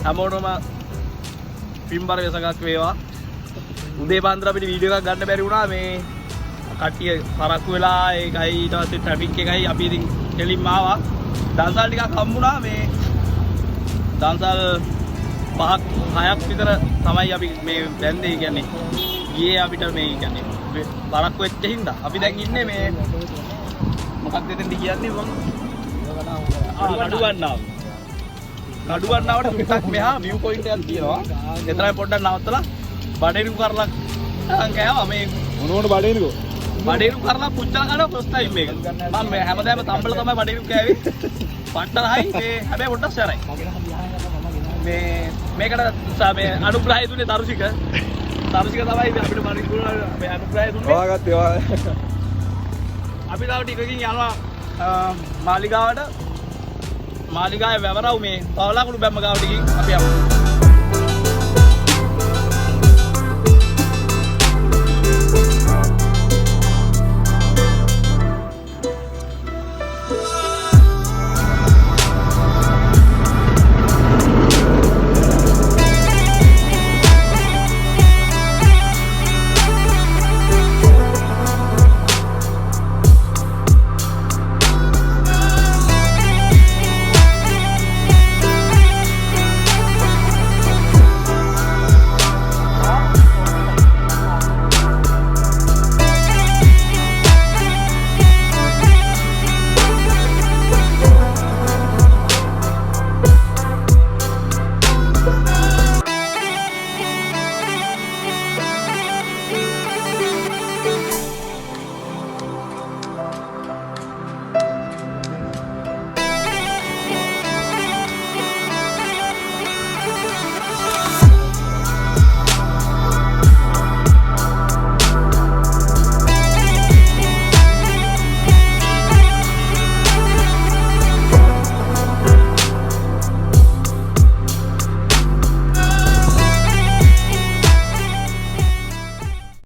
හැමෝටම පින්බර වෙසකක් වේවා. උදේ පාන්දර අපිට වීඩියෝ එකක් ගන්න බැරි වුණා මේ කට්ටිය පරක්කු වෙලා ඒකයි ඊට පස්සේ ට්‍රැෆික් එකයි අපි ඉතින් කෙලින්ම ආවා. දන්සල් ටිකක් හම්බුණා මේ දන්සල් 5-6ක් විතර තමයි අපි මේ දැන්නේ කියන්නේ. ගියේ අපිට මේ කියන්නේ පරක්කු වෙච්ච හින්දා අපි දැන් ඉන්නේ මේ මොකක්ද එතෙන්ද කියන්නේ මම කඩුවන්නාවට පිටක් මෙහා view point එකක් තියෙනවා. එතරම් පොඩ්ඩක් නවත්තලා බඩේරු කරලා කෑවා මේ මොනවට බඩේරුකෝ? බඩේරු කරලා පුච්චලා කනවා ෆස්ට් ටයිම් මේක. මම හැමදාම තම්බල තමයි බඩේරු කෑවේ. පට්ටරයි මේ හැබැයි පොඩ්ඩක් සැරයි. මේකට මේ අනුග්‍රහය දුන්නේ තරුසික. තරුසික තමයි අපිට පරිපූර්ණ මේ අනුග්‍රහය දුන්නේ. ඔයාගත්තේ ඔයා. අපි තව ටිකකින් යනවා මාලිගාවට. මාලිගාවේ වැවරව් මේ පවලාකුළු බැම්ම ගාවට ගිහින් අපි යමු.